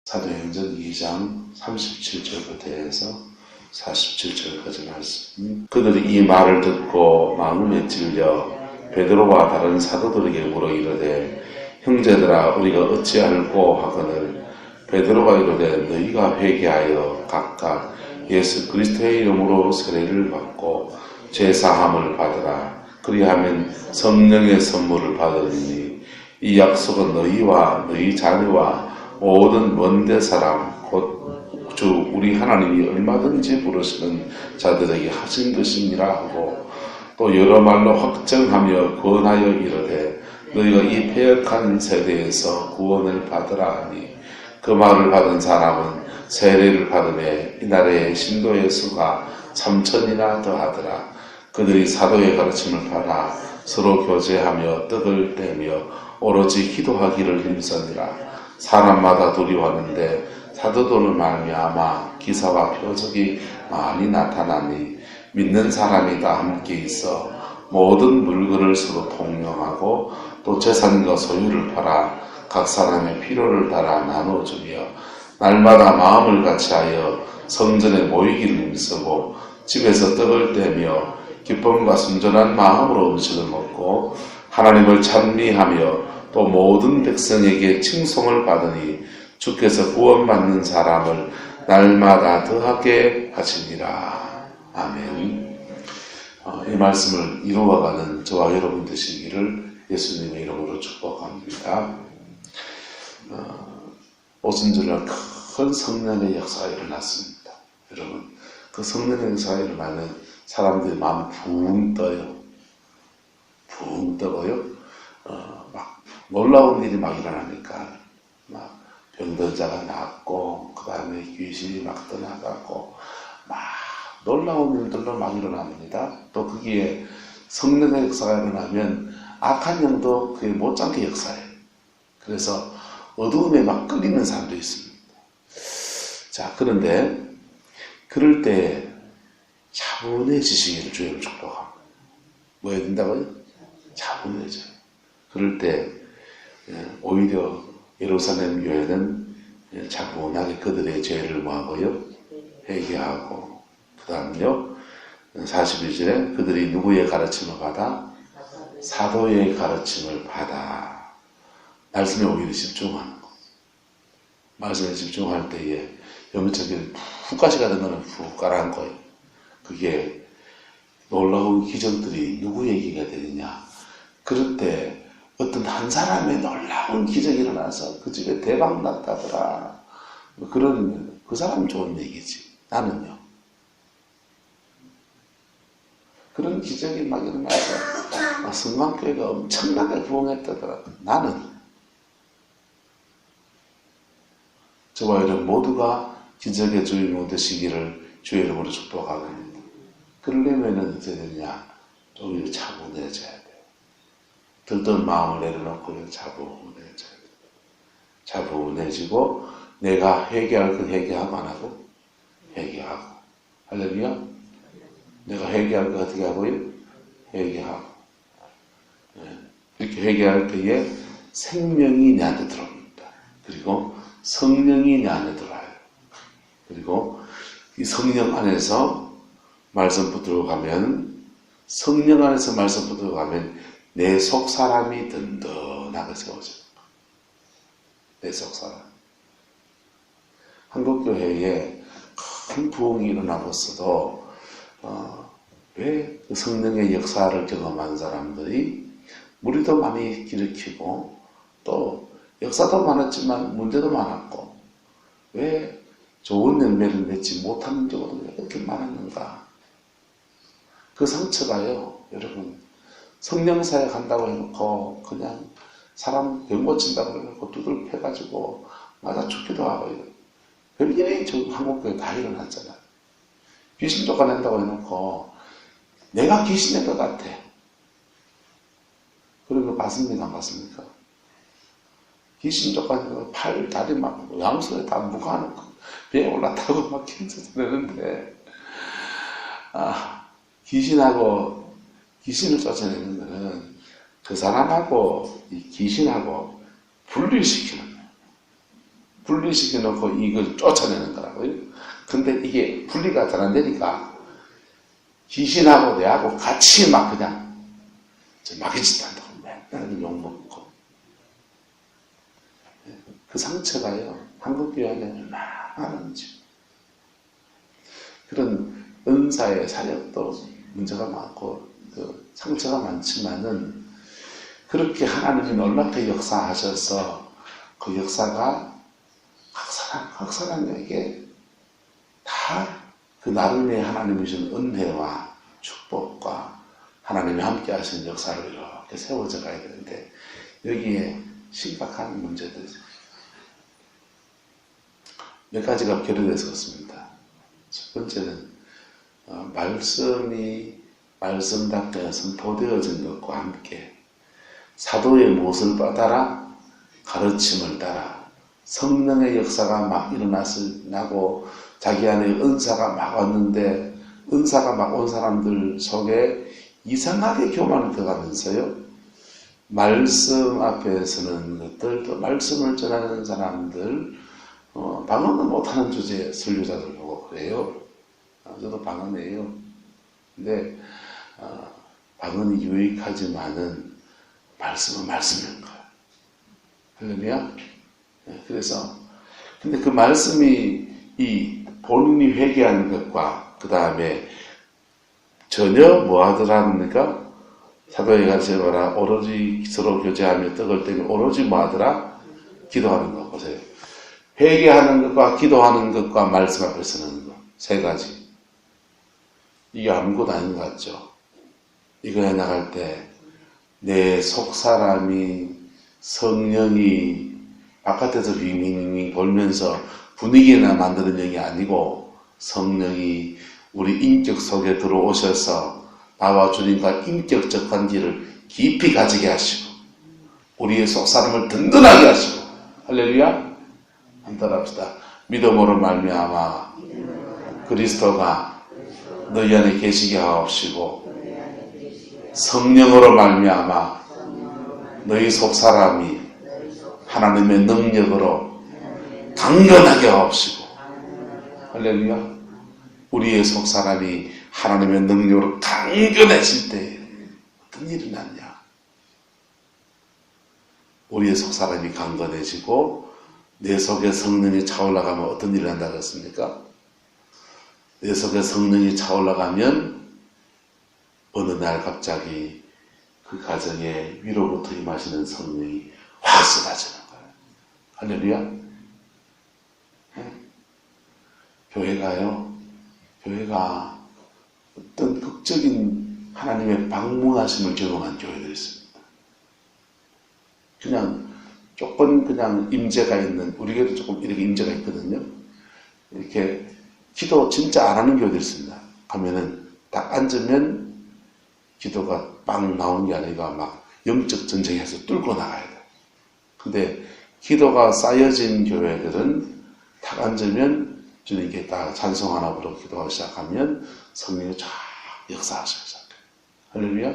사도행전 2장 37절부터 해서 47절까지 말씀. 그들이 이 말을 듣고 마음에 찔려 베드로와 다른 사도들에게 물어 이르되 형제들아 우리가 어찌할꼬 하거늘 베드로가 이르되 너희가 회개하여 각각 예수 그리스도의 이름으로 세례를 받고 죄사함을 받으라. 그리하면 성령의 선물을 받으리니 이 약속은 너희와 너희 자녀와 모든 먼데 사람 곧 주 우리 하나님이 얼마든지 부르시는 자들에게 하신 것이니라 하고 또 여러 말로 확정하며 권하여 이르되 너희가 이 패역한 세대에서 구원을 받으라 하니 그 말을 받은 사람은 세례를 받음에 이날에 신도의 수가 3,000이나 더하더라. 그들이 사도의 가르침을 받아 서로 교제하며 떡을 떼며 오로지 기도하기를 힘쓰니라. 사람마다 두려워하는데 사도들을 말미암아 기사와 표적이 많이 나타나니 믿는 사람이 다 함께 있어 모든 물건을 서로 통용하고 또 재산과 소유를 팔아 각 사람의 필요를 따라 나눠주며 날마다 마음을 같이하여 성전에 모이기를 힘쓰고 집에서 떡을 떼며 기쁨과 순전한 마음으로 음식을 먹고 하나님을 찬미하며 또 모든 백성에게 칭송을 받으니 주께서 구원받는 사람을 날마다 더하게 하시니라. 아멘. 이 말씀을 이루어가는 저와 여러분 되시기를 예수님의 이름으로 축복합니다. 오순절날 큰 성령의 역사가 일어났습니다. 여러분, 그 성령의 역사가 일어나면 사람들이 마음이 붕 떠요. 붕 떠고요. 막 놀라운 일이 막 일어나니까 막 병든 자가 낫고 그 다음에 귀신이 막 떠나가고 막 놀라운 일들로 막 일어납니다. 또 거기에 성령의 역사가 일어나면 악한 영도 그게 못지않게 역사해요. 그래서 어두움에 막 끌리는 사람도 있습니다. 자, 그런데 그럴 때 차분해지시기를 주님을 축복합니다. 뭐 해야 된다고요? 차분해져요. 그럴 때 오히려 예루살렘 교회는 차분하게 그들의 죄를 뭐하고요? 회개하고 그 다음요 41절에 그들이 누구의 가르침을 받아? 사도의 가르침을 받아. 말씀에 오히려 집중하는 거. 말씀에 집중할 때에 영적인 푹 가시가 되면 푹 가라앉는 거예요. 그게 놀라운 기적들이 누구 얘기가 되느냐. 그럴 때 어떤 한 사람의 놀라운 기적이 일어나서 그 집에 대박 났다더라. 그런, 그 사람 좋은 얘기지. 나는요. 그런 기적이 막 일어나서 성광교회가 엄청나게 부흥했다더라. 나는 저와 여러분 모두가 기적의 주인공 되시기를 주의 이름으로 축복합니다. 그러려면 어떻게 되냐? 오히려 차분해져야 돼요. 들뜬 마음을 내려놓고 차분해져야 돼요. 차분해지고 내가 회개할 건 회개하고 안 하고 회개하고. 할렐루야. 내가 회개할 거 어떻게 하고요? 회개하고. 이렇게 회개할 때에 생명이 내한테 들어옵니다. 그리고 성령이 내 안에 들어와요. 그리고 이 성령 안에서 말씀 붙들고 가면, 성령 안에서 말씀 붙들고 가면 내 속 사람이 든든하게 세워져요. 내 속 사람. 한국교회에 큰 부흥이 일어나고 있어도 왜 그 성령의 역사를 경험한 사람들이 무리도 많이 일으키고 또 역사도 많았지만 문제도 많았고 왜 좋은 열매를 맺지 못하는 경우도 왜 이렇게 많았는가. 그 상처가요, 여러분, 성령 사역 한다고 해놓고 그냥 사람 병 고친다고 해놓고 두들펴가지고 맞아 죽기도 하고 별일이 지금 한국교회 다 일어났잖아요. 귀신 쫓아낸다고 해놓고 내가 귀신인 것 같아. 그런 거 봤습니까? 안 봤습니까? 귀신 쫓아내고 팔, 다리 막 양손에 다 묶어놓고 배에 올라타고 막 견뎌내는데 귀신하고 귀신을 쫓아내는 거는 그 사람하고 이 귀신하고 분리시키는 거예요. 분리시켜놓고 이걸 쫓아내는 거라고요. 근데 이게 분리가 잘 안 되니까 귀신하고 내하고 같이 막 그냥 마귀짓 한다고 맨날 욕먹고 그 상처가요 한국교회 안에 얼마나 많은지. 그런 은사의 사역도 문제가 많고 그 상처가 많지만은 그렇게 하나님이 놀랍게 역사하셔서 그 역사가 각 사람에게 다 그 나름의 하나님이 주신 은혜와 축복과 하나님이 함께 하신 역사로 이렇게 세워져 가야 되는데 여기에 심각한 문제들이 몇 가지가 결여돼서 그렇습니다. 첫 번째는 말씀이 말씀답게 선포되어진 것과 함께 사도의 못을 따라 가르침을 따라 성령의 역사가 막 일어나고 자기 안에 은사가 막 왔는데 은사가 막 온 사람들 속에 이상하게 교만을 들어가면서요 말씀 앞에 서는 것들 또 말씀을 전하는 사람들 방언은 못하는 주제 설교자들 보고 그래요. 저도 방언이에요. 근데 방언이 유익하지만은 말씀은 말씀인 거야. 할렐루야. 그래서 근데 그 말씀이 이 본인이 회개하는 것과 그 다음에 전혀 뭐 하더랍니까? 사도에 가서 뭐라 오로지 서로 교제하며 떡을 떼며 오로지 뭐 하더라? 기도하는 거 보세요. 회개하는 것과 기도하는 것과 말씀 앞에 서는 것 세 가지. 이게 아무것도 아닌 것 같죠? 이거 해나갈 때 내 속사람이 성령이 바깥에서 윙윙윙 돌면서 분위기나 만드는 영이 아니고 성령이 우리 인격 속에 들어오셔서 나와 주님과 인격적 관계를 깊이 가지게 하시고 우리의 속사람을 든든하게 하시고 할렐루야. 한번 합시다. 믿음으로 말미암아 그리스도가 너희 안에 계시게 하옵시고 성령으로 말미암아 너희 속사람이 하나님의 능력으로 강건하게 하옵시고 할렐루야. 우리의 속사람이 하나님의 능력으로 강건해질 때 어떤 일이 났냐? 우리의 속사람이 강건해지고 내 속에 성령이 차올라가면 어떤 일이 난다고 했습니까? 내 속에 성령이 차올라가면 어느 날 갑자기 그 가정에 위로부터 임하시는 성령이 확 쏟아지는 거예요. 할렐루야. 교회가 어떤 극적인 하나님의 방문하심을 경험한 교회들이 있습니다. 그냥 조금 그냥 임재가 있는 우리 교회도 조금 이렇게 임재가 있거든요. 이렇게 기도 진짜 안 하는 교회들이 있습니다. 가면은 딱 앉으면 기도가 빵 나오는 게 아니라 막 영적 전쟁에서 뚫고 나가야 돼요. 근데 기도가 쌓여진 교회들은 딱 앉으면 주님께 딱 찬송 하나 부르고 기도하기 시작하면 성령이 쫙 역사하시기 시작해요. 할렐루야.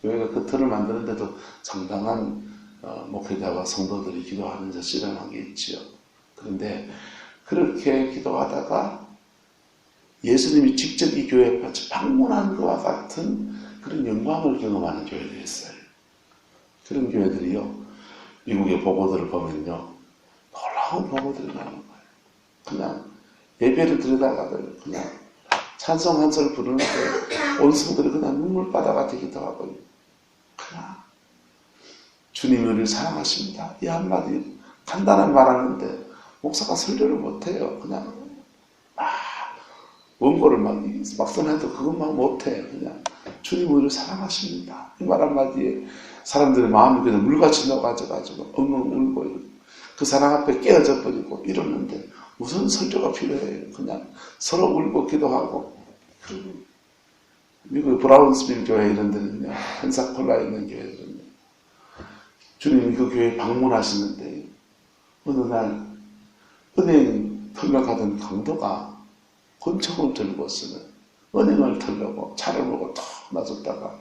교회가 그 틀을 만드는데도 상당한 목회자와 성도들이 기도하면서 실현한 게 있지요. 그런데 그렇게 기도하다가 예수님이 직접 이 교회에 방문한 것과 같은 그런 영광을 경험하는 교회들이 있어요. 그런 교회들이요. 미국의 보고들을 보면요. 놀라운 보고들이 나오는 거예요. 그냥 예배를 드리다가도 그냥 찬송 한 소리 부르는데 온 성들이 그냥 눈물바다 같이 기도하고 그냥 주님이 우리를 사랑하십니다. 이 한마디 간단한 말하는데 목사가 설교를 못해요. 그냥 막 원고를 막 써내도 그것만 못해. 그냥 주님 우리를 사랑하십니다. 이 말 한마디에 사람들의 마음이 그냥 물같이 녹아져가지고 엉엉 울고 그 사랑 앞에 깨어져 버리고 이러는데 무슨 설교가 필요해요. 그냥 서로 울고 기도하고. 미국의 브라운스빌 교회 이런 데는요. 펜사콜라에 있는 교회들은요. 주님이 그 교회에 방문하시는데 어느 날 은행 털러 가던 강도가 권총을 들고서는 은행을 털려고 차를 몰고 턱 놔줬다가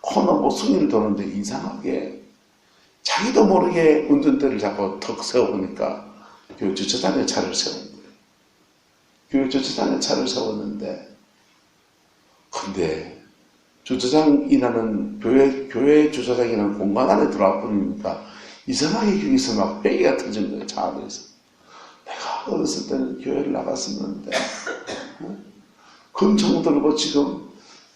코너 모퉁이를 도는데 이상하게 자기도 모르게 운전대를 잡고 턱 세워보니까 교회 주차장에 차를 세운 거예요. 교회 주차장에 차를 세웠는데, 근데 주차장이라는 교회 주차장이라는 공간 안에 들어와 버리니까 이상하게 거기서 막 베개가 터진 거예요. 차 안에서. 내가 어렸을 때는 교회를 나갔었는데 권총 들고 지금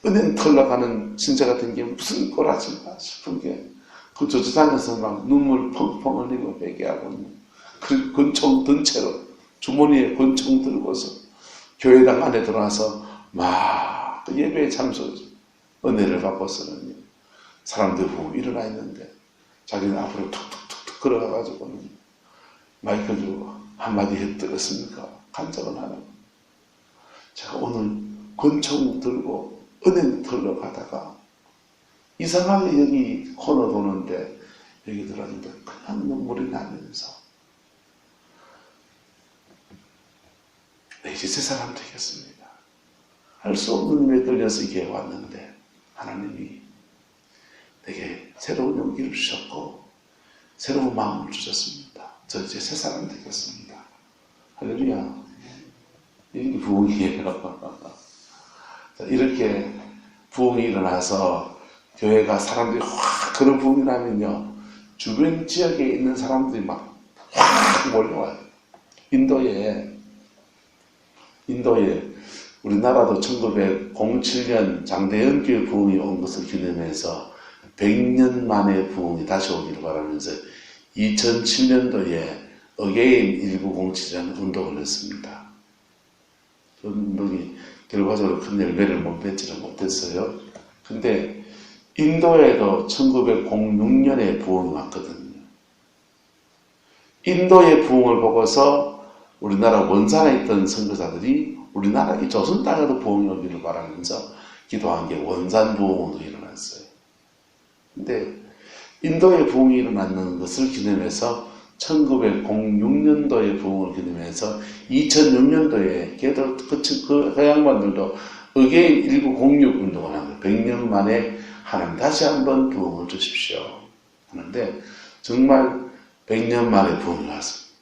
은행 털러 가는 신자 같은 게 무슨 꼬라지인가 싶은 게 그 주차장에서 막 눈물 펑펑 흘리고 베개하고 그 권총 든 채로 주머니에 권총 들고서 교회당 안에 들어와서 막 예배에 참석 은혜를 받고서는 사람들 보고 일어나 있는데 자기는 앞으로 툭툭툭툭 걸어가가지고 마이크 들고 한마디 해드렸습니까? 간증을 하는 거예요. 제가 오늘 권총 들고 은행 털러 가다가 이상하게 여기 코너 도는데 여기 들었는데 그냥 눈물이 나면서 내 이제 새 사람 되겠습니다. 할 수 없는 일에 끌려서 이게 왔는데 하나님이 내게 새로운 용기를 주셨고 새로운 마음을 주셨습니다. 저 이제 새 사람 되겠습니다. 할렐루야. 이게 부흥이에요. 이렇게 부흥이 일어나서 교회가 사람들이 확 그런 부흥이 나면요 주변 지역에 있는 사람들이 막 확 몰려와요. 인도에 우리나라도 1907년 장대현 교회 부흥이 온 것을 기념해서 100년 만에 부흥이 다시 오기를 바라면서 2007년도에 어게인 1907이라는 운동을 했습니다. 그 운동이 결과적으로 큰 열매를 못 맺지는 못했어요. 근데 인도에도 1906년에 부흥이 왔거든요. 인도의 부흥을 보고서 우리나라 원산에 있던 선교사들이 우리나라 이 조선 땅에도 부흥이 오기를 바라면서 기도한 게 원산 부흥으로 일어났어요. 근데 인도의 부흥이 일어나는 것을 기념해서 1906년도의 부흥을 기념해서 2006년도에 걔들 그 양반들도 어게인 1906 운동을 한 거예요. 100년 만에 하나님 다시 한번 부흥을 주십시오 하는데 정말 100년 만에 부흥이 왔습니다.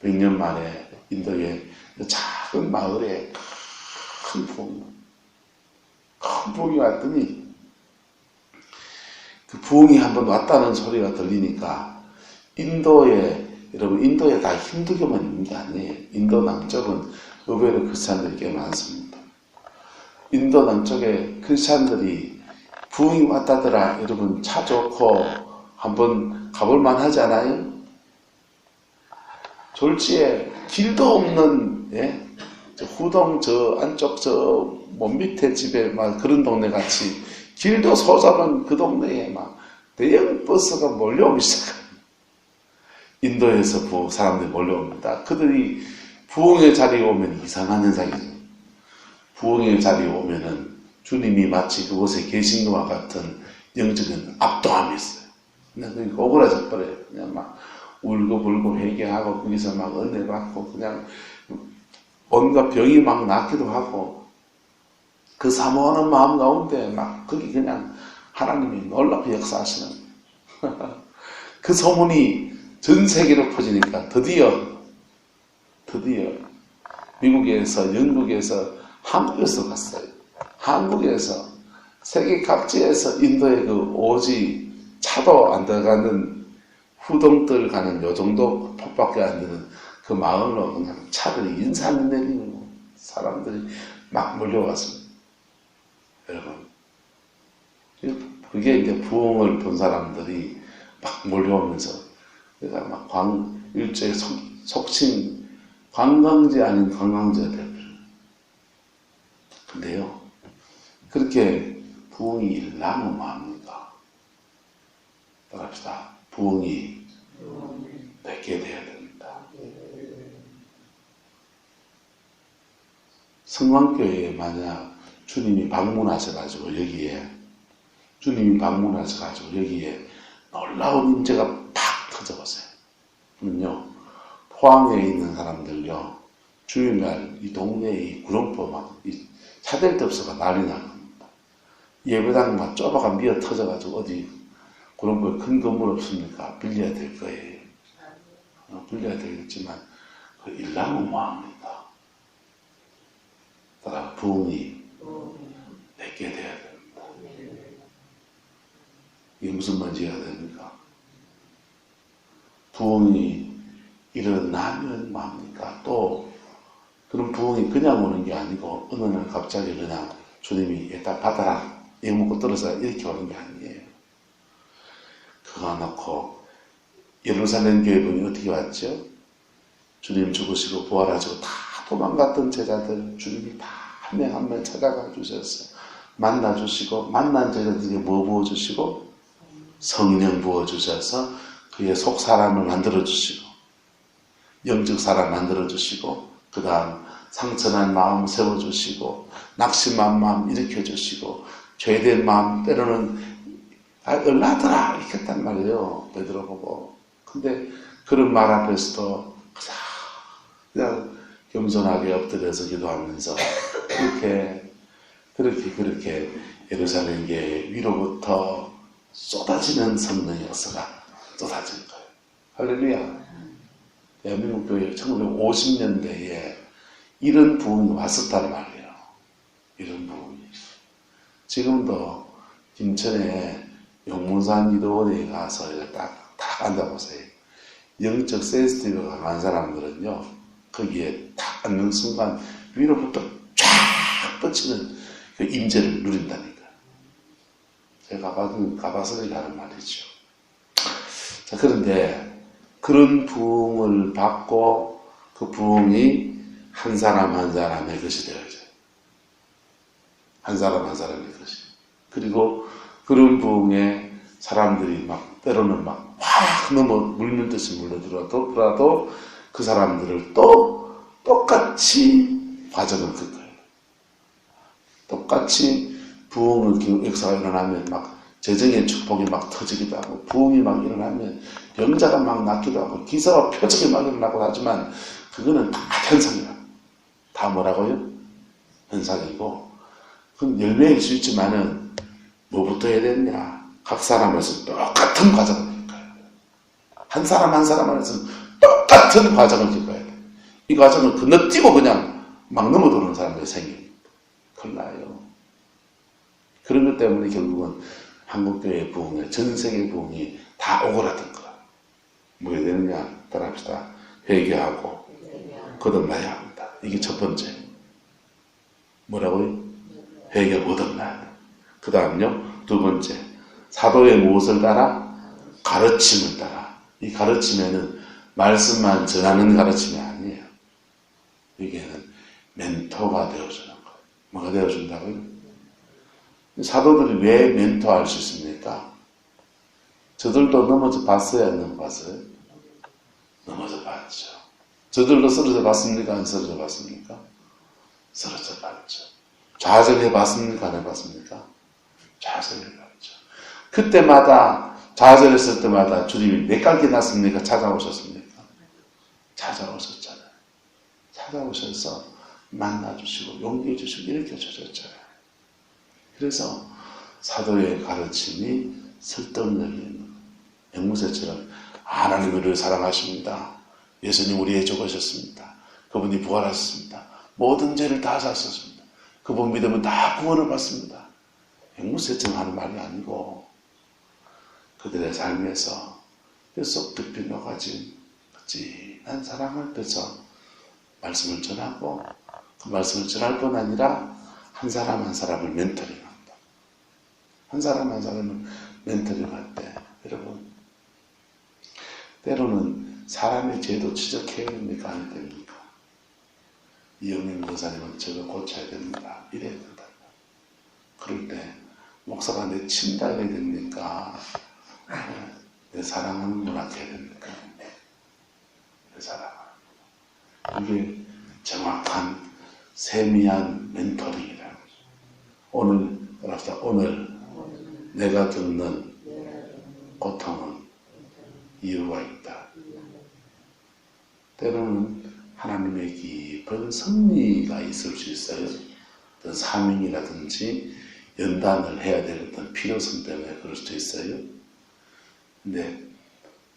100년 만에 인도의 작은 마을에 큰 부흥이 왔더니 그 부흥이 한번 왔다는 소리가 들리니까 여러분 인도에 다 힌두교만 있는 게 아니에요. 인도 남쪽은 의외로 크리스찬들이 꽤 많습니다. 인도 남쪽에 크리스찬들이 부흥이 왔다더라. 여러분 차 좋고 한번 가볼만 하지 않아요? 졸지에 길도 없는 후동 저 안쪽 저 먼 밑에 집에 막 그런 동네 같이 길도 소잡은 그 동네에 막 대형 버스가 몰려오기 시작합니다. 인도에서 사람들이 몰려옵니다. 그들이 부흥의 자리에 오면 이상한 현상이죠. 부흥의 자리에 오면은 주님이 마치 그곳에 계신 것과 같은 영적인 압도함이 있어요. 그냥 오그라져 버려요. 그냥 막 울고불고 회개하고 거기서 막 은혜 받고 그냥 온갖 병이 막 낫기도 하고 그 사모하는 마음 가운데 막 거기 그냥 하나님이 놀랍게 역사하시는 그 소문이 전 세계로 퍼지니까 드디어 미국에서 영국에서 한국에서 갔어요. 한국에서 세계 각지에서 인도의 그 오지 차도 안 들어가는 후동들 가는 요 정도 폭밖에 안 되는 그 마을로 그냥 차들이 인사를 내리고 사람들이 막 몰려왔습니다. 여러분, 그게 이제 부흥을 본 사람들이 막 몰려오면서 그러니까 막 일제히 속칭 관광지 아닌 관광지가 되어버려요. 근데요, 그렇게 부흥이 일어나면 뭐합니까? 따라합시다. 부흥이 맺게 되어야 됩니다. 성황교회에 만약 주님이 방문하셔가지고 여기에 놀라운 임재가 팍 터져보세요. 그러면요, 포항에 있는 사람들요, 주일날 이 동네에 이 구름포 막 차댈 데 없어가 난리 날 겁니다. 예배당 막 좁아가 미어 터져가지고 어디 구름포에 큰 건물 없습니까? 빌려야 될 거예요. 불려야 되겠지만 그 일나면 뭐합니까? 따라 부흥이 내게 돼야 됩니다. 이게 무슨 말인지 해야 됩니까? 부흥이 일어나면 뭐합니까? 또 그런 부흥이 그냥 오는 게 아니고 어느 날 갑자기 그냥 주님이 일단 받아라 이거 먹고 떨어져 이렇게 오는 게 아니에요. 그거 놓고 예루살렘 교회분이 어떻게 왔죠? 주님 죽으시고 부활하시고 다 도망갔던 제자들 주님이 다 한 명 한 명 찾아가 주셔서 만나주시고 만난 제자들에게 뭐 부어주시고 성령 부어주셔서 그의 속 사람을 만들어주시고 영적 사람 만들어주시고 그 다음 상처난 마음 세워주시고 낙심한 마음 일으켜주시고 죄된 마음 때로는 얼라더라 이렇게 했단 말이에요. 베드로 보고. 근데 그런 말 앞에서도 그냥 겸손하게 엎드려서 기도하면서 그렇게 예루살렘 교회 위로부터 쏟아지는 성령의 역사가 쏟아진 거예요. 할렐루야. 대한민국 교회 1950년대에 이런 부흥이 왔었단 말이에요. 이런 부흥이. 지금도 김천에 용문산 기도원에 가서 딱 앉아보세요. 영적 센스티브가 강한 사람들은요, 거기에 딱 앉는 순간 위로부터 쫙 뻗치는 그 임재를 누린다니까. 제가 가봐서 하는 말이죠. 자, 그런데 그런 부흥을 받고 그 부흥이 한 사람 한 사람의 것이 되어져요. 한 사람 한 사람의 것이. 그리고 그런 부흥에 사람들이 막 때로는 막 확 넘어 물밀듯이 물러들어도 그 사람들을 또 똑같이 과정을 겪어요. 똑같이 부흥의 역사가 일어나면 막 재정의 축복이 막 터지기도 하고 부흥이 막 일어나면 병자가 막 낫기도 하고 기사와 표적이 막 일어나고 하지만 그거는 다 현상이라. 다 뭐라고요? 현상이고 그건 열매일 수 있지만은 뭐부터 해야 되느냐? 각 사람에서 똑같은 과정을 겪어요. 한 사람 한 사람 안에서 똑같은 과정을 겪어야 돼. 이 과정을 건너뛰고 그냥 막 넘어도는 사람들이 생깁니다. 큰일 나요. 그런 것 때문에 결국은 한국교회 부흥에 전 세계 부흥이 다 오그라든 거야. 뭐 해야 되느냐? 따라합시다. 회개하고 거듭나야 합니다. 이게 첫 번째. 뭐라고요? 회개 거듭나야 돼. 그 다음요. 두 번째. 사도의 무엇을 따라? 가르침을 따라. 이 가르침에는 말씀만 전하는 가르침이 아니에요. 여기에는 멘토가 되어주는 거예요. 뭐가 되어준다고요? 사도들이 왜 멘토할 수 있습니까? 저들도 넘어져 봤어요? 안 넘어봤어요? 넘어져 봤죠. 저들도 쓰러져 봤습니까? 안 쓰러져 봤습니까? 쓰러져 봤죠. 좌절해 봤습니까? 안 해봤습니까? 좌절해 봤죠. 그때마다 좌절했을 때마다 주님이 몇 갈기 났습니까? 찾아오셨습니까? 찾아오셨잖아요. 찾아오셔서 만나주시고 용기해 주시고 일으켜 주셨잖아요. 그래서 사도의 가르침이 설득력이 앵무새처럼 하나님 우리를 사랑하십니다. 예수님 우리의 죽으셨습니다. 그분이 부활하셨습니다. 모든 죄를 다 사셨습니다. 그분 믿으면 다 구원을 받습니다. 앵무새처럼 하는 말이 아니고 그들의 삶에서 뼛속 깊이 녹아진 진한 사랑을 앞에서 말씀을 전하고 그 말씀을 전할 뿐 아니라 한 사람 한 사람을 멘토링합니다. 한 사람 한 사람을 멘토링할 때 여러분 때로는 사람의 죄도 지적해야 됩니까? 안 됩니까? 이영민 목사님은 저거 고쳐야 됩니다. 이래야 된다. 그럴 때 목사가 내 친다 해야 됩니까? 내 사랑은 문학해야 됩니까? 내 사랑은. 이게 정확한 세미한 멘토링이라는 거죠. 오늘 내가 듣는 고통은 이유가 있다. 때로는 하나님의 깊은 섭리가 있을 수 있어요. 어떤 사명이라든지 연단을 해야 될 어떤 필요성 때문에 그럴 수도 있어요. 근데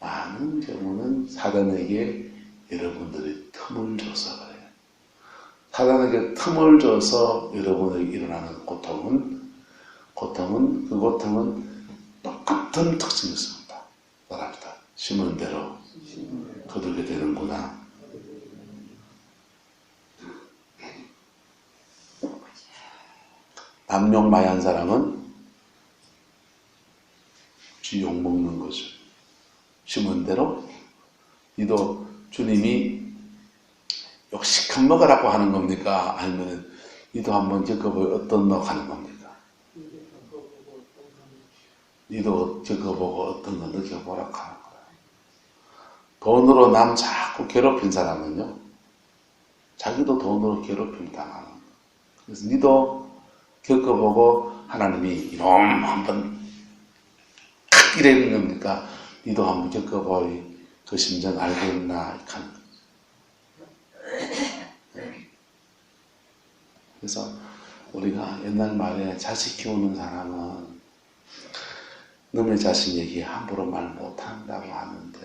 많은 경우는 사단에게 여러분들이 틈을 줘서 그래요. 사단에게 틈을 줘서 여러분에게 일어나는 고통은 똑같은 특징이 있습니다. 따라합니다. 심은 대로 거두게 되는구나. 남용마이한 사람은 쥐 욕먹는 거죠. 심은 대로. 니도 주님이 욕식한 먹으라고 하는 겁니까? 아니면 니도 한번 겪어보고 어떤 너 하는 겁니까? 니도 겪어보고 어떤 거 느껴보라고 하는 거야. 돈으로 남 자꾸 괴롭힌 사람은요, 자기도 돈으로 괴롭힘 당하는 거야. 그래서 니도 겪어보고 하나님이 이놈 한번 이래는 겁니까? 니도 한번 겪어보이 그 심정 알겠나? 하는 거야. 그래서 우리가 옛날 말에 자식 키우는 사람은 너의 자식에게 함부로 말 못한다고 하는데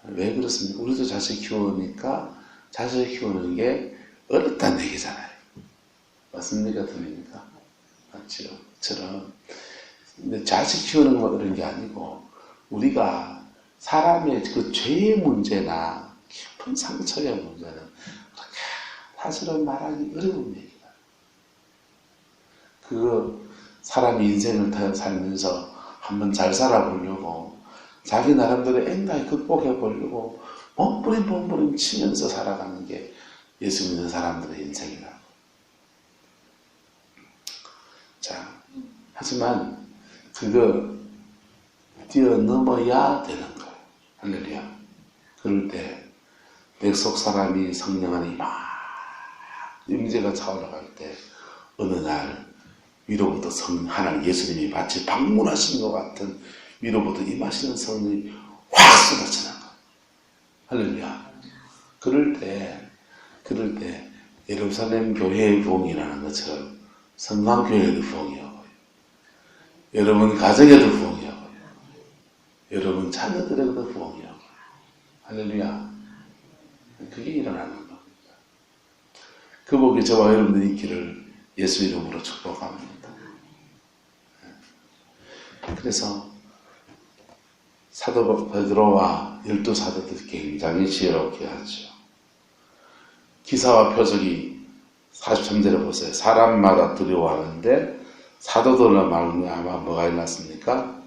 왜 그렇습니까? 우리도 자식 키우니까 자식 키우는 게 어렵다는 얘기잖아요. 맞습니까? 틀립니까? 맞죠? 그처럼 근데 자식 키우는 건 그런 게 아니고 우리가 사람의 그 죄의 문제나 깊은 상처의 문제는 그렇게 사실은 말하기 어려운 얘기다. 그 사람이 인생을 살면서 한번 잘 살아보려고 자기 나름대로 앵간히 극복해보려고 몸부림 치면서 살아가는 게 예수 믿는 사람들의 인생이라고. 자, 하지만 그거 뛰어넘어야 되는 거예요. 할렐루야. 그럴 때 백속 사람이 성령 안에 막 임재가 차올라갈 때 어느 날 위로부터 하나님 예수님이 마치 방문하신 것 같은 위로부터 임하시는 성령이 확 쏟아지는 거예요. 할렐루야. 그럴 때 예루살렘 교회의 부흥이라는 것처럼 성강교회도 부흥이하고요. 여러분 가정에도 부흥이하고요. 여러분 자녀들에게도 부흥이하고요. 할렐루야. 그게 일어나는 겁니다. 그 복이 저와 여러분들이 있기를 예수 이름으로 축복합니다. 그래서 사도 베드로와 12사도들이 굉장히 지혜롭게 하죠. 기사와 표적이 43절에 보세요. 사람마다 두려워하는데 사도들의 말미암아 뭐가 일어났습니까?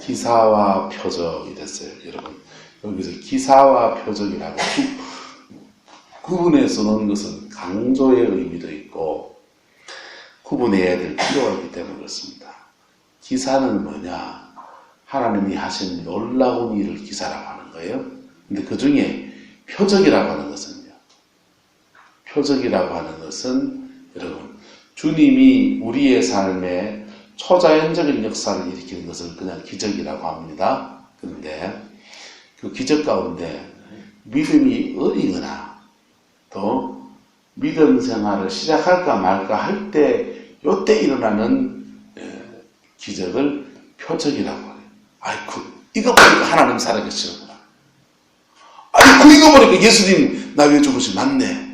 기사와 표적이 됐어요. 여러분 여기서 기사와 표적이라고 구분해서 놓은 것은 강조의 의미도 있고 구분해야 될 필요가 있기 때문에 그렇습니다. 기사는 뭐냐? 하나님이 하신 놀라운 일을 기사라고 하는 거예요. 근데 그 중에 표적이라고 하는 것은요. 표적이라고 하는 것은 여러분 주님이 우리의 삶에 초자연적인 역사를 일으키는 것을 그냥 기적이라고 합니다. 그런데 그 기적 가운데 믿음이 어리거나 또 믿음 생활을 시작할까 말까 할 때 요때 일어나는 기적을 표적이라고 해요. 아이쿠 이거 보니까 하나님 살아계시는구나. 아이쿠 이거 보니까 예수님 나 위해 죽으시 맞네.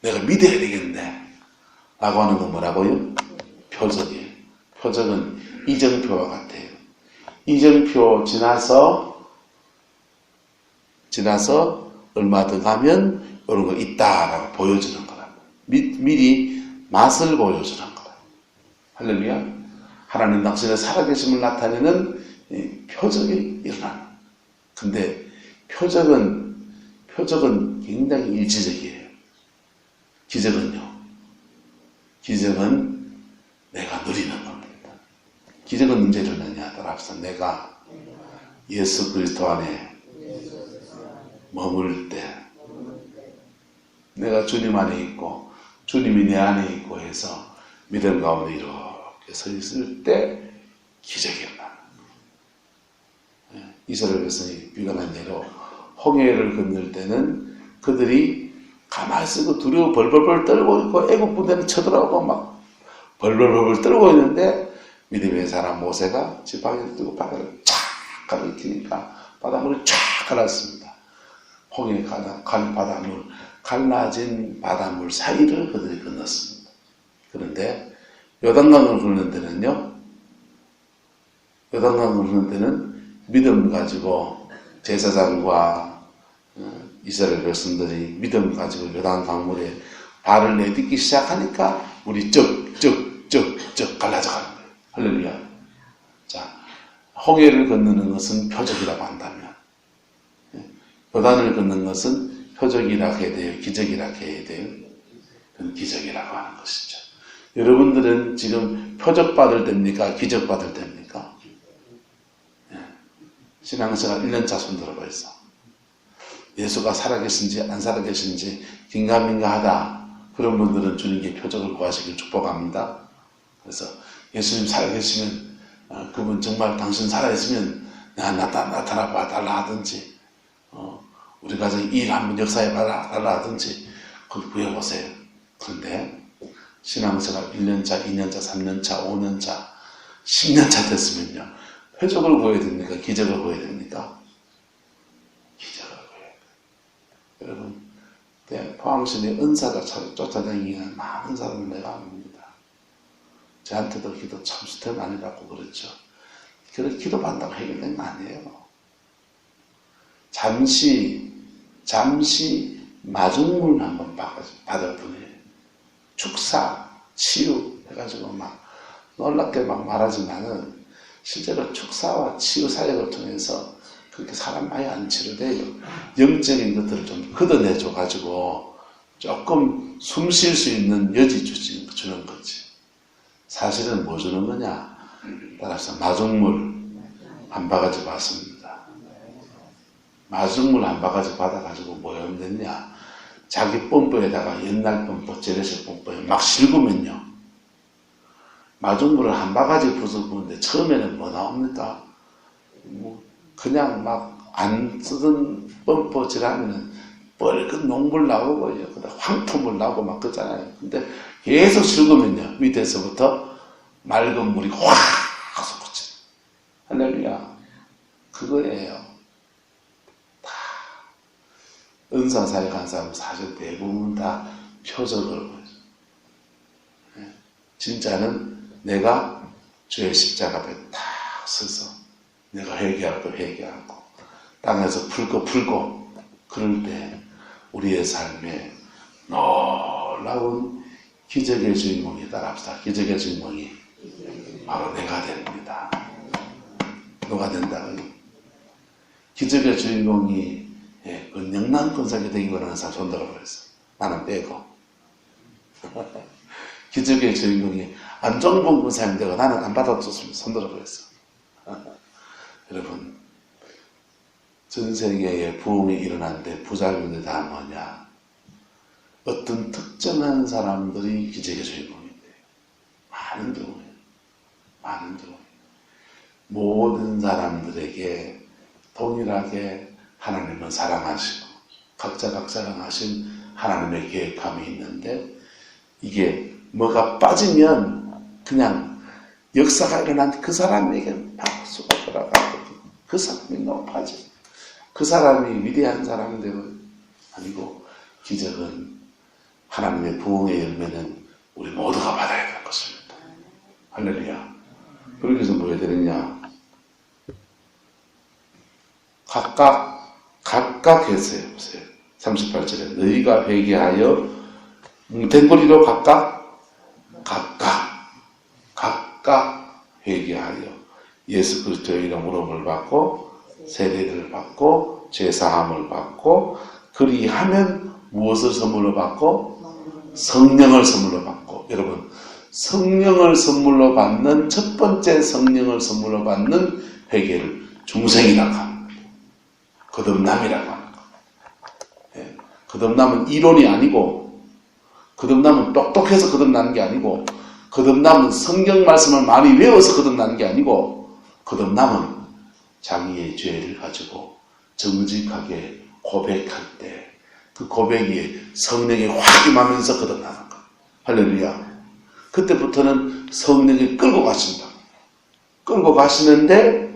내가 믿어야 되겠네. 라고 하는 건 뭐라고요? 표적이에요. 표적은 이정표와 같아요. 이정표 지나서 얼마 더 가면 이런 거 있다라고 보여주는 거라. 미리 맛을 보여주는 거라. 할렐루야. 하나님 당신의 살아계심을 나타내는 표적이 일어나는. 근데 표적은 굉장히 일시적이에요. 기적은 내가 누리는 겁니다. 기적은 언제 일어나냐? 따라합시다. 내가 예수 그리스도 안에 머물 때, 내가 주님 안에 있고 주님이 내 안에 있고 해서 믿음 가운데 이렇게 서 있을 때 기적이 일어나는 거예요. 이스라엘 백성이 비관한 예로 홍해를 건널 때는 그들이 가만히 쓰고 두려워 벌벌벌 떨고 있고 애국 부대는 쳐들어오고 막 벌벌벌 떨고 있는데 믿음의 사람 모세가 지팡이를 들고 바다를 착 가리키니까 바닷물이 쫙 갈랐습니다. 홍해 바닷물, 갈라진 바닷물 사이를 그들이 건넜습니다. 그런데 요단강을 흐르는 데는요, 요단강을 흐르는 데는 믿음을 가지고 제사장과 이스라엘 백성들이 믿음을 가지고 요단강물에 발을 내딛기 시작하니까 물이 쩍쩍쩍쩍 갈라져 가는 거예요. 할렐루야. 자, 홍해를 건너는 것은 표적이라고 한다면, 요단을 걷는 것은 표적이라 해야 돼요? 기적이라 해야 돼요? 그건 기적이라고 하는 것이죠. 여러분들은 지금 표적 받을 때입니까? 기적 받을 때입니까? 신앙생활 1년차 손 들어봐 있어. 예수가 살아계신지 안 살아계신지 긴가민가하다. 그런 분들은 주님께 표적을 구하시길 축복합니다. 그래서 예수님 살아계시면 그분 정말 당신 살아있으면 나타나 봐달라 하든지 우리 가정 일 한번 역사해 봐달라 하든지 그걸 구해보세요. 그런데 신앙생활 1년차, 2년차, 3년차, 5년차, 10년차 됐으면요. 표적을 구해야 됩니까? 기적을 구해야 됩니까? 기적을 구해야 돼요. 여러분, 포항시내 은사가 쫓아다니는 많은 사람을 내가 압니다. 저한테도 기도 참 스텝 많이 받고 그랬죠. 그래 기도 받는다고 해결된 거 아니에요. 잠시 마중물 한번 받을 뿐이에요. 축사, 치유 해가지고 막 놀랍게 막 말하지만은 실제로 축사와 치유 사역을 통해서 그렇게 사람 많이 안 치료돼요. 영적인 것들을 좀 걷어내줘가지고 조금 숨 쉴 수 있는 여지 주는 거지. 사실은 뭐 주는 거냐? 따라서 마중물 한 바가지 받습니다. 마중물 한 바가지 받아가지고 뭐 하면 됐냐? 자기 펌프에다가 옛날 펌프, 재래식 펌프에 막 싣으면요. 마중물을 한 바가지 부숴보는데 처음에는 뭐 나옵니까? 뭐 그냥 막 안 쓰던 펌프 지라면은 뻘건 녹물 나오고요. 황토물 나오고 막 그러잖아요. 근데 계속 싣으면요. 밑에서부터 맑은 물이 확 솟구쳐. 할렐루야. 그거예요. 다 은사사에 간 사람은 사실 대부분 다 표적을 보여요. 진짜는 내가 주의 십자가 앞에 딱 서서 내가 회개할 거 회개하고 땅에서 풀고 그럴 때 우리의 삶에 놀라운 기적의 주인공이 따라합시다. 기적의 주인공이 바로 내가 됩니다. 누가 된다고요? 기적의 주인공이 은영난 권사가 되기 원하는 사람 손 들어버렸어. 나는 빼고. 기적의 주인공이 안종범 권사님 되고 나는 안 받아줬으면 손 들어버렸어. 여러분, 전 세계에 부흥이 일어났는데 부작용이 다 뭐냐? 어떤 특정한 사람들이 기적의 주인공인데요. 많은 경우에. 모든 사람들에게 동일하게 하나님은 사랑하시고 각자가 하신 하나님의 계획함이 있는데 이게 뭐가 빠지면 그냥 역사가 일어난 그 사람에게 박수가 돌아가고 그 사람이 높아지고 그 사람이 위대한 사람이 되고 아니고 기적은 하나님의 부흥의 열매는 우리 모두가 받아야 되는 것입니다. 할렐루야. 그렇게 해서 뭐 해야 되느냐? 각각 했어요. 보세요. 38절에 너희가 회개하여 뭉탱거리로 각각 회개하여 예수 그리스도의 이름으로 뭘 받고 세례를 받고 죄사함을 받고 그리하면 무엇을 선물로 받고 성령을 선물로 받고 여러분 성령을 선물로 받는 첫 번째 성령을 선물로 받는 회개를 중생이라고 합니다. 거듭남이라고 합니다. 거듭남은 이론이 아니고 거듭남은 똑똑해서 거듭나는 게 아니고 거듭남은 성경 말씀을 많이 외워서 거듭나는 게 아니고 거듭남은 자기의 죄를 가지고 정직하게 고백할 때 그 고백이 성령이 확 임하면서 거듭나는 것. 할렐루야. 그때부터는 성령이 끌고 가신다. 끌고 가시는데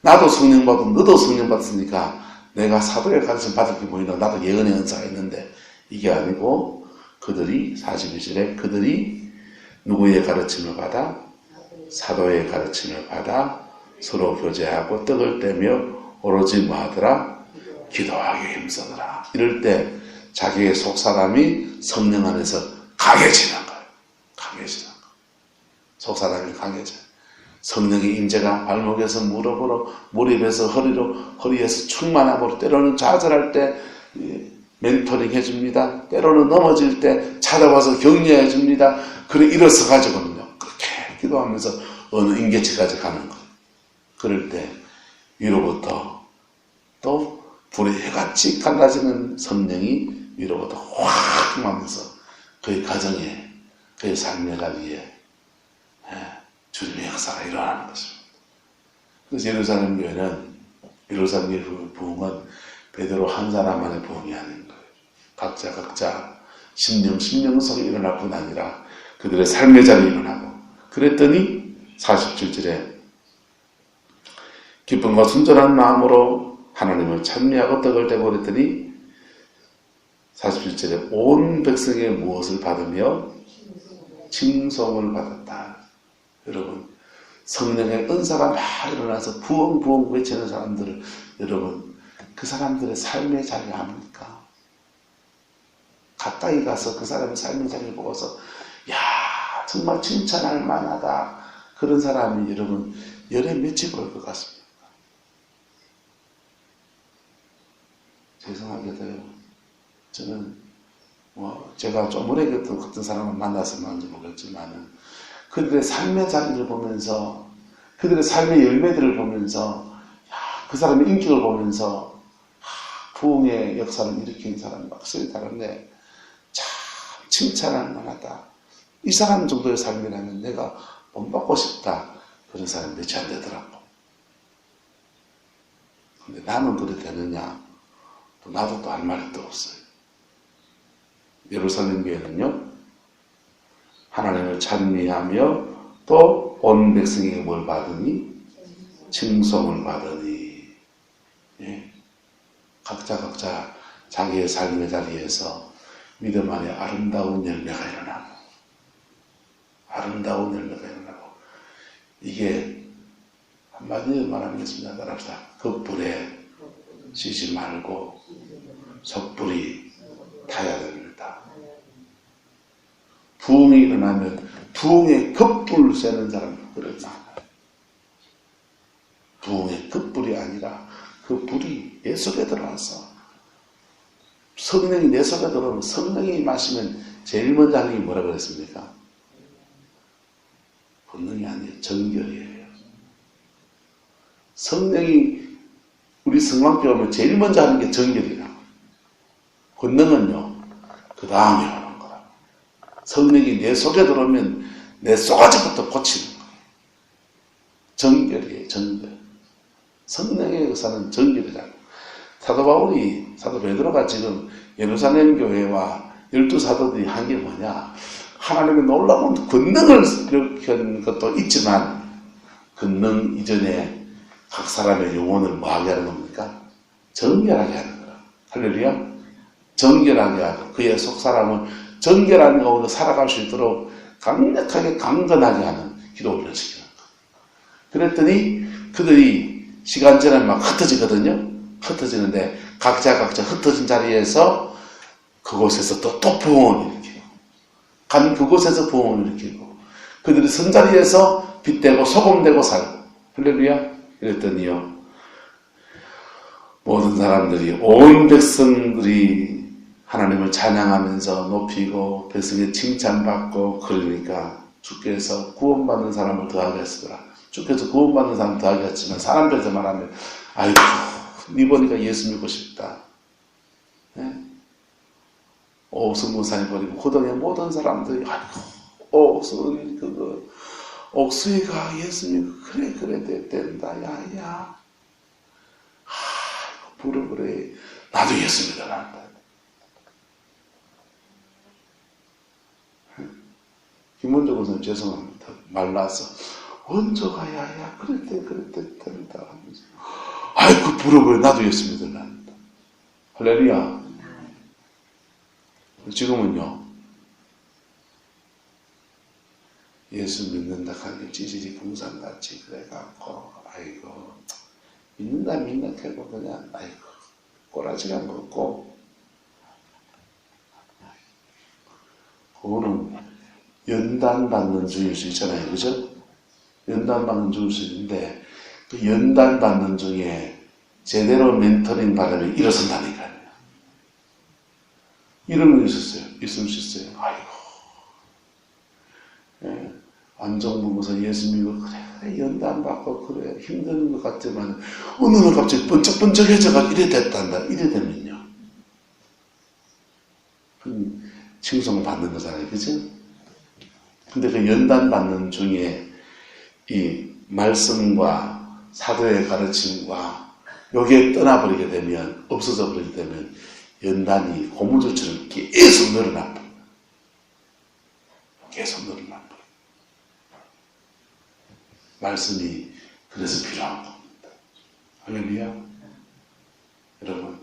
나도 성령 받고 너도 성령 받았으니까 내가 사도의 가르침 받을 게 뭐냐, 나도 예언의 은사가 있는데, 이게 아니고 그들이 42절에 그들이 누구의 가르침을 받아? 사도의 가르침을 받아 서로 교제하고 떡을 떼며 오로지 뭐하더라? 기도하기 힘쓰더라. 이럴 때 자기의 속사람이 성령 안에서 강해지는 거예요. 강해지는 거예요. 속사람이 강해져요. 성령의 임재가 발목에서 무릎으로, 무릎에서 허리로, 허리에서 충만함으로, 때로는 좌절할 때 멘토링 해줍니다. 때로는 넘어질 때 찾아와서 격려해 줍니다. 그래 일어서 가지고는요, 그렇게 기도하면서 어느 임계치까지 가는 거예요. 그럴 때 위로부터 또 불의 해같이 갈라지는 성령이 위로부터 확 임하면서 그의 가정에, 그의 삶의 자리에 주님의 역사가 일어나는 것입니다. 그래서 예루살렘 교회는, 예루살렘 교회 부흥은 베드로 한 사람만의 부흥이 아닌 거예요. 각자 심령 속에 일어날 뿐 아니라 그들의 삶의 자리에 일어나고, 그랬더니 47절에 기쁨과 순전한 마음으로 하나님을 찬미하고 떡을 떼고 그랬더니 47절에 온 백성의 무엇을 받으며 칭송을 받았다. 여러분, 성령의 은사가 막 일어나서 부엉부엉 외치는 사람들을, 여러분, 그 사람들의 삶의 자리를 압니까? 가까이 가서 그 사람의 삶의 자리를 보고서 야, 정말 칭찬할 만하다. 그런 사람이 여러분 열에 몇이 볼 것 같습니다. 죄송하게도요, 저는 제가 좀 오래 어떤 사람을 만나서 만지 모르겠지만은 그들의 삶의 자리를 보면서, 그들의 삶의 열매들을 보면서, 그 사람의 인격을 보면서 부흥의 역사를 일으킨 사람이 확실히 다른데 참 칭찬할 만하다. 이 사람 정도의 삶이라면 내가 본받고 싶다. 그런 사람이 몇이 안 되더라고. 근데 나는 그렇게 되느냐? 또 나도 또 할 말이 또 없어요. 예루살렘 교회는요, 하나님을 찬미하며 또 온 백성에게 뭘 받으니? 칭송을 받으니. 예. 각자 자기의 삶의 자리에서 믿음 안에 아름다운 열매가 일어나고, 아름다운 열매가 일어나고, 이게 한마디로 말하겠습니다. 따라합시다. 그 불에 쉬지 말고 섣불리 타야 됩니다. 부흥이 일어나면 부흥에 급불 세는 사람은 그러지 않아요. 부흥의 급불이 아니라 그 불이 내 속에 들어와서, 성령이 내 속에 들어오면, 성령이 마시면 제일 먼저 하는 게 뭐라 그랬습니까? 본능이 아니에요. 정결이에요. 성령이 우리 성막에 오면 제일 먼저 하는 게 정결이라고. 본능은요, 그 다음에 오는 거라고. 성령이 내 속에 들어오면 내 속아지부터 고치는 거예요. 정결이에요. 정결. 성령의 역사는 정결이라고. 사도 바울이, 사도 베드로가 지금 예루살렘 교회와 12사도들이 한 게 뭐냐? 하나님의 놀라운 권능을 일으킨 것도 있지만, 권능 이전에 각 사람의 영혼을 뭐하게 하는 겁니까? 정결하게 하는 거라. 할렐루야? 정결하게 하고 그의 속사람을 정결한 가운데 살아갈 수 있도록 강력하게 강건하게 하는 기도 훈련시키는 거. 그랬더니 그들이 시간 지나면 막 흩어지거든요. 흩어지는데 각자 흩어진 자리에서 그곳에서 또 부흥을 일으키고, 간 그곳에서 부흥을 일으키고, 그들이 선 자리에서 빛되고 소금되고 살고. 할렐루야? 이랬더니요, 모든 사람들이, 온 백성들이 하나님을 찬양하면서 높이고 백성의 칭찬받고, 그러니까 주께서 구원받는 사람을 더하게 하시더라. 주께서 구원받는 사람을 더하게 했지만 사람들한테 말하면, 아이고 니 보니까 예수 믿고 싶다. 네? 옥순 문사님 버리고 고등의 모든 사람들이, 아이고 옥순 옥수이가 예수 믿고 그래 된다. 야야. 부르부르 나도 예수 믿어라. 김문정 선생님 죄송합니다. 말라서 원조가 야야 그랬대 하면서 아이고 부러워요. 나도 예수 믿으려는다. 할렐루야. 지금은요 예수 믿는다 하니 찌질이 풍선같이 그래갖고 아이고 믿는다 하고 그냥 아이고 꼬라지가 먹고 그거는 연단받는 중일 수 있잖아요. 그죠? 연단받는 중일 수 있는데 그 연단받는 중에 제대로 멘토링 받으면 일어선다니까요. 이런 거 있었어요. 있을 수 있어요. 아이고 예, 안정부면서 예수 믿고 그래 연단받고 그래 힘든 것 같지만 어느 날 갑자기 번쩍번쩍해져가 이래 됐단다. 이래 되면요 칭송을 받는 거잖아요. 그죠? 근데 그 연단 받는 중에 이 말씀과 사도의 가르침과 여기에 떠나버리게 되면 없어져 버리게 되면 연단이 고무줄처럼 계속 늘어납니다. 계속 늘어납니다. 말씀이 그래서 필요한 겁니다. 할렐루야. 여러분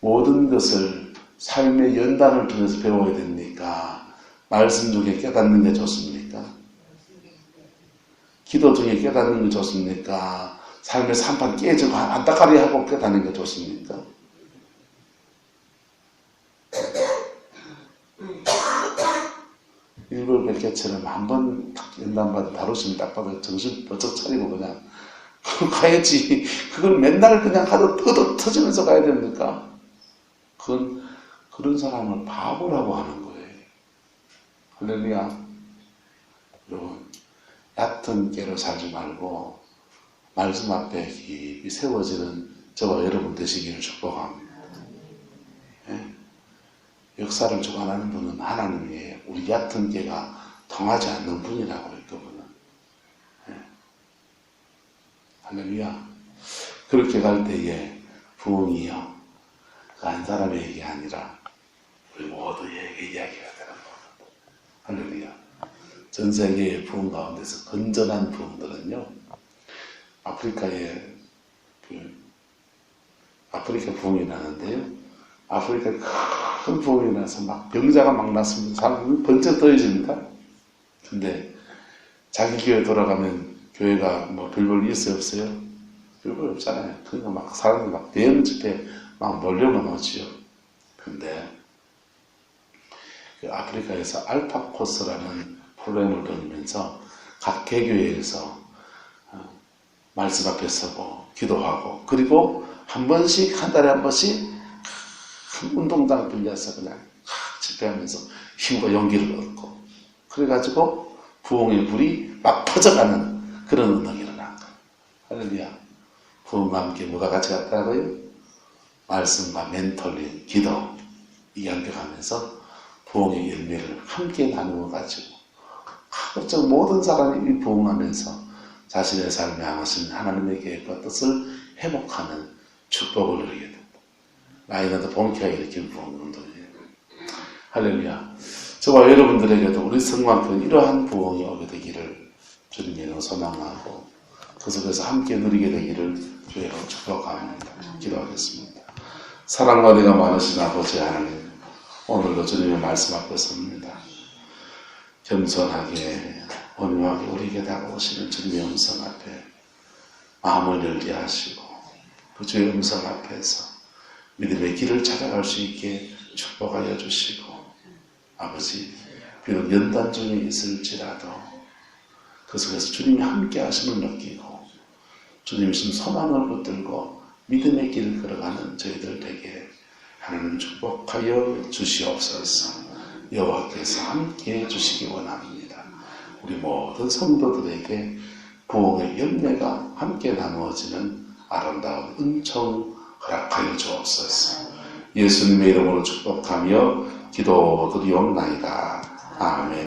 모든 것을 삶의 연단을 통해서 배워야 됩니까? 말씀 중에 깨닫는 게 좋습니까? 기도 중에 깨닫는 게 좋습니까? 삶의 산판 깨지고 안타까리 하고 깨닫는 게 좋습니까? 일벌백계처럼 한번 연단받아 다루시면 딱 봐도 정신 번쩍 차리고 그냥 가야지. 그걸 맨날 그냥 하도 터지면서 가야 됩니까? 그런 사람을 바보라고 하는 거예요. 할렐루야. 여러분 얕은 깨로 살지 말고 말씀 앞에 깊이 세워지는 저와 여러분 되시기를 축복합니다. 예? 역사를 주관하는 분은 하나님이에요. 우리 얕은 깨가 통하지 않는 분이라고 그분은. 예? 할렐루야. 그렇게 갈 때에 부흥이요 그 한 사람에게 아니라 우리 모두에게 이야기가 되는 겁니다. 할렐루야. 전 세계의 부흥 가운데서 건전한 부흥들은요 아프리카에 아프리카 부흥이 나는데요 아프리카 큰 부흥이 나서 막 병자가 막 났습니다. 사람이 번쩍 떠해집니다. 근데 자기 교회 돌아가면 교회가 뭐 별볼 있어요 없어요? 별볼 없잖아요. 그러니까 막 사람들 막 대형 집회 막 몰려만 오지요. 근데 그 아프리카에서 알파 코스라는 프로그램을 돌리면서 각 개교회에서 말씀 앞에 서고 기도하고 그리고 한 번씩 한 달에 한 번씩 큰 운동장 빌려서 그냥 집회하면서 힘과 용기를 얻고 그래가지고 부흥의 불이 막 퍼져가는 그런 운동이 일어난 거예요. 할렐루야. 부흥과 함께 뭐가 같이 갔다고요? 말씀과 멘토링, 기도 이게 함께 가면서 부흥의 열매를 함께 나누어 가지고 가급적 모든 사람이 부흥하면서 자신의 삶에 향하신 하나님의 계획과 뜻을 회복하는 축복을 누리게 됩니다. 라이너드 본캐가 일으킨 부흥 운동이에요. 할렐루야. 저와 여러분들에게도 우리 성만큼 이러한 부흥이 오게 되기를 주님의 소망하고 그 속에서 함께 누리게 되기를 주의로 축복합니다. 기도하겠습니다. 사랑과 은혜가 많으신 아버지 하나님, 오늘도 주님의 말씀 앞에 섭니다. 겸손하게 온유하게 우리에게 다가오시는 주님의 음성 앞에 마음을 열게 하시고 그 주의 음성 앞에서 믿음의 길을 찾아갈 수 있게 축복하여 주시고 아버지 비록 연단 중에 있을지라도 그 속에서 주님이 함께 하심을 느끼고 주님이 주신 소망을 붙들고 믿음의 길을 걸어가는 저희들에게 하나님 축복하여 주시옵소서. 여호와께서 함께 해주시기 원합니다. 우리 모든 성도들에게 부흥의 열매가 함께 나누어지는 아름다운 은총 허락하여 주옵소서. 예수님의 이름으로 축복하며 기도드리옵나이다. 아멘.